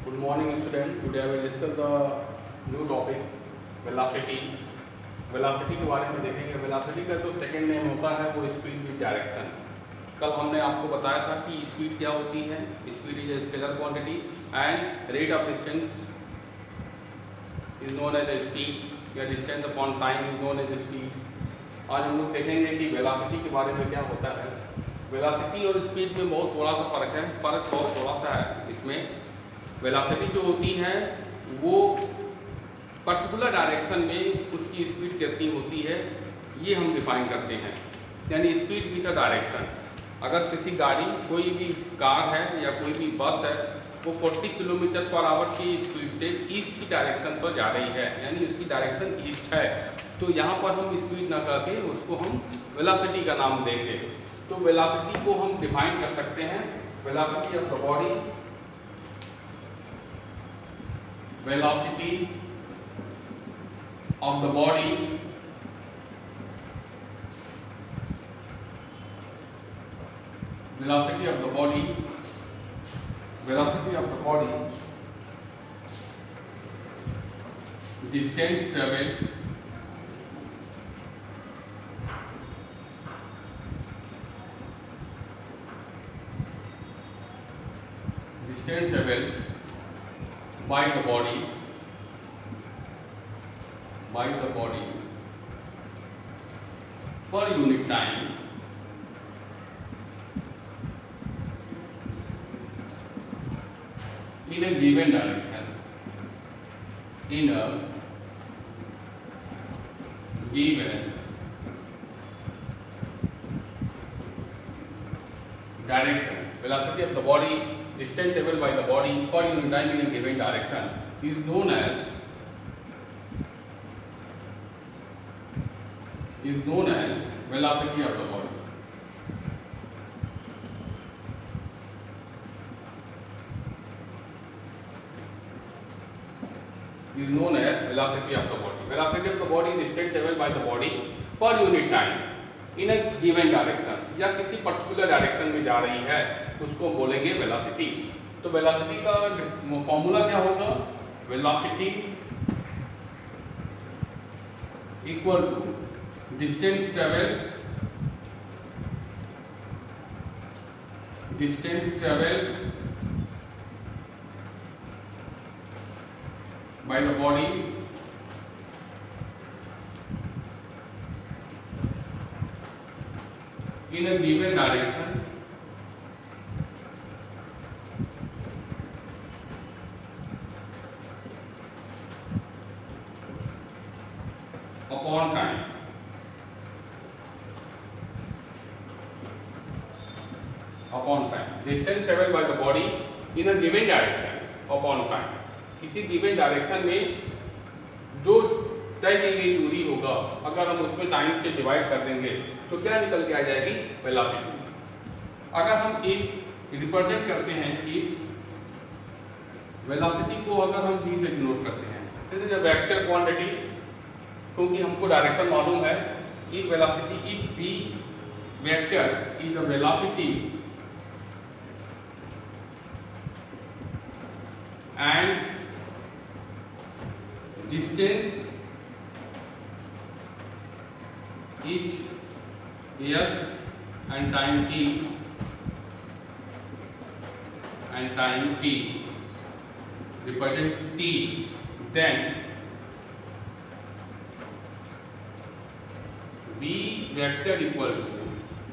Good morning, student. Today I will discuss the new topic velocity. Velocity के बारे में देखेंगे। वेलोसिटी का जो सेकंड नेम होता है वो स्पीड विद डायरेक्शन। कल हमने आपको बताया था कि स्पीड क्या होती है। Speed is a scalar quantity and rate of distance is known as a speed या distance upon time is known as speed. आज हम लोग देखेंगे कि वेलोसिटी के बारे में क्या होता है। वेलोसिटी और स्पीड में बहुत थोड़ा सा फ़र्क है। फ़र्क बहुत थोड़ा सा है इसमें। वेलोसिटी जो होती है वो पर्टिकुलर डायरेक्शन में उसकी स्पीड कितनी होती है ये हम डिफाइन करते हैं, यानी स्पीड विद द डायरेक्शन। अगर किसी गाड़ी कोई भी कार है या कोई भी बस है वो 40 किलोमीटर पर आवर की स्पीड से ईस्ट की डायरेक्शन पर जा रही है, यानी उसकी डायरेक्शन ईस्ट है, तो यहाँ पर हम स्पीड ना करके उसको हम वेलोसिटी का नाम देंगे। तो वेलोसिटी को हम डिफाइन कर सकते हैं। Velocity of the body, velocity of the body velocity of the body velocity of the body distance traveled by the body per unit time in a given direction, in a given direction. Velocity of the body, distance traveled by the body per unit time in a given direction is known as velocity of the body. Is known as velocity of the body. Velocity of the body is distance traveled by the body per unit time in a given direction, या किसी particular direction में जा रही है उसको बोलेंगे velocity. तो velocity का फॉर्मूला क्या होगा? Velocity equal to distance traveled by the body in a given direction upon time. Distance traveled by the body in a given direction upon time. किसी given direction में जो तय की गई दूरी होगा, अगर हम उसमें टाइम से डिवाइड कर देंगे तो क्या निकल के आ जाएगी? वेलोसिटी। अगर हम इफ रिप्रेजेंट करते हैं, इफ वेलोसिटी को अगर हम v से डिनोट करते हैं, this is a vector quantity, क्योंकि हमको डायरेक्शन मालूम है। If velocity, if v vector is the velocity and distance each s and time t represent t, then v vector equal to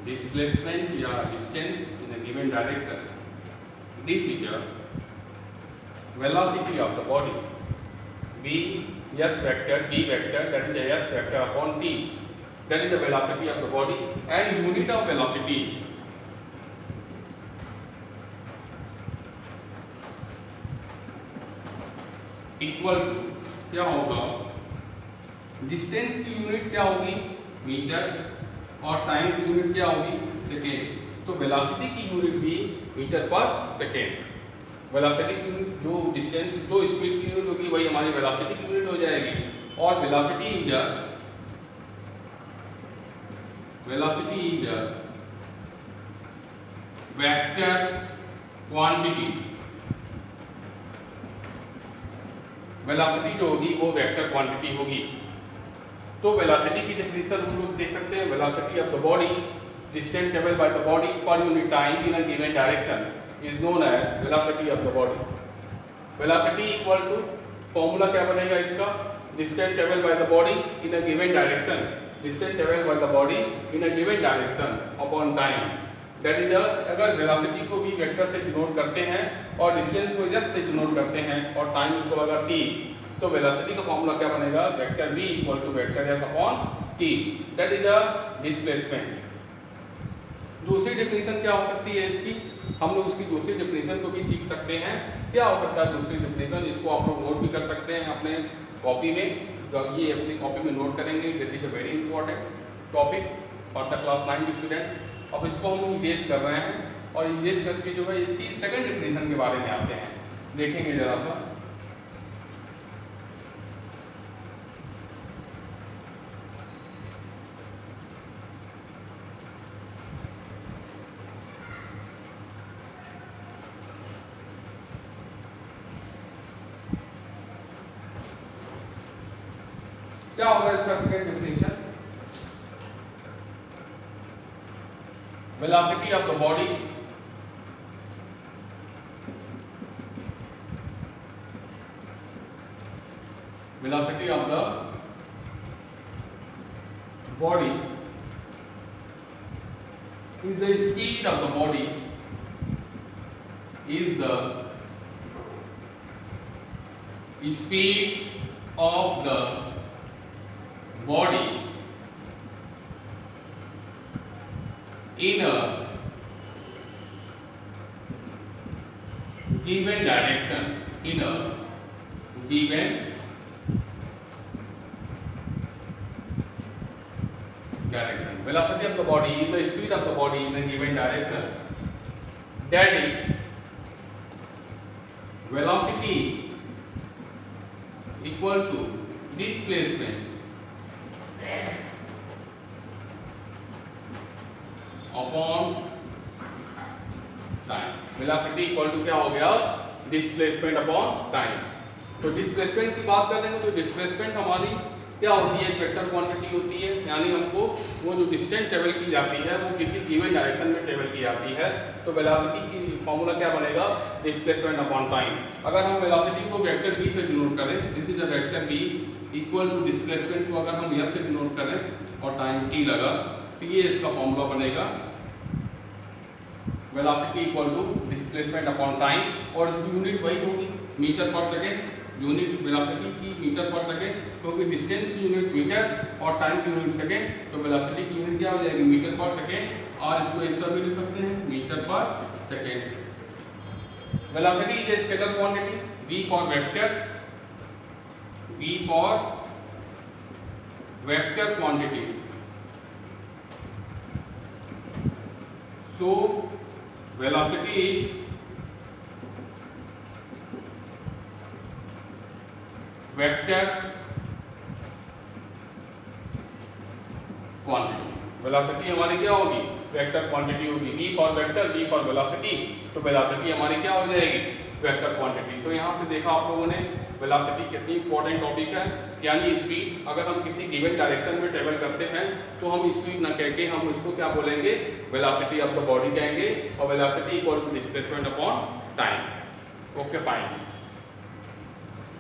displacement या distance in a given direction. This is a velocity of the body. V s vector t vector, that is the s vector upon t, that is the velocity of the body, and unit of velocity equal to क्या होगा? Distance की unit क्या होगी? Metre, और time की unit क्या होगी? Second. तो वेलोसिटी की यूनिट भी मीटर पर सेकेंड। वेलोसिटी की यूनिट, जो डिस्टेंस, जो स्पीड की यूनिट होगी वही हमारी वेलोसिटी की यूनिट हो जाएगी। और velocity is vector quantity velocity जो होगी वो वेक्टर क्वांटिटी होगी। तो वेलोसिटी की डेफिनेशन हम लोग देख सकते हैं, velocity of the body distance travel by the body per unit time in a given direction is known as velocity of the body. Velocity equal to, formula क्या बनेगा इसका, distance travel by the body in a given direction, distance travel by the body in a given direction upon time. That is अगर velocity को भी vector से denote करते हैं और डिस्टेंस को एस से डिनोट करते हैं और टाइम उसको लगा टी, तो वेलोसिटी का फॉर्मूला क्या बनेगा, vector v equal to vector s upon t, that is the displacement. दूसरी डेफिनेशन क्या हो सकती है इसकी, हम लोग उसकी दूसरी डेफिनेशन को भी सीख सकते हैं। क्या हो सकता है दूसरी डेफिनेशन, इसको आप लोग नोट भी कर सकते हैं अपने कॉपी में, ये अपनी कॉपी में नोट करेंगे। This is a very important topic for the class 9 student. अब इसको हम इरेज कर रहे हैं और इरेज करके जो है इसकी सेकंड डेफिनेशन के बारे में आते हैं, देखेंगे जरा सा। क्या होगा इसका second definition, velocity of the body velocity of the body is the speed of the body is the speed of the body in a given direction, in a given direction. Velocity of the body is the speed of the body in a given direction. That is, velocity equal to displacement upon time. Velocity equal to क्या हो गया, displacement upon time। तो displacement की बात कर लेंगे तो displacement हमारी क्या होती है, एक वेक्टर क्वांटिटी होती है, यानी हमको वो जो डिस्टेंस ट्रेवल की जाती है वो किसी गिवन डायरेक्शन में ट्रेवल की जाती है। तो वेलोसिटी की फॉर्मूला क्या बनेगा, डिस्प्लेसमेंट अपॉन टाइम। अगर हम वेलोसिटी को वेक्टर v से डिनोट करें, this is a vector v equal to displacement को अगर हम s से डिनोट करें और टाइम t लगा, तो ये इसका फॉर्मूला बनेगा, velocity equal to displacement upon time, और इसकी यूनिट वही होगी metre per second. Unit velocity की मीटर पर सेकेंड, क्योंकि डिस्टेंस की यूनिट मीटर और टाइम की यूनिट सेकेंड, तो वेलोसिटी की यूनिट क्या हो जाएगी, मीटर पर सेकेंड, और इसको इस तरह भी लिख सकते हैं metre per second. Velocity is a scalar quantity, v for vector, v for vector quantity. So velocity is vector quantity। velocity हमारी क्या होगी, वेक्टर क्वांटिटी होगी, v for vector, v for velocity, तो वेलोसिटी हमारी क्या हो जाएगी, वेक्टर क्वांटिटी। तो यहाँ से देखा आप लोगों ने वेलोसिटी कितनी इंपॉर्टेंट टॉपिक है, यानी स्पीड। अगर हम किसी गिवन डायरेक्शन में ट्रेवल करते हैं तो हम स्पीड ना कह के हम उसको क्या बोलेंगे, वेलोसिटी ऑफ द बॉडी कहेंगे, और velocity equal to displacement upon time. Okay fine.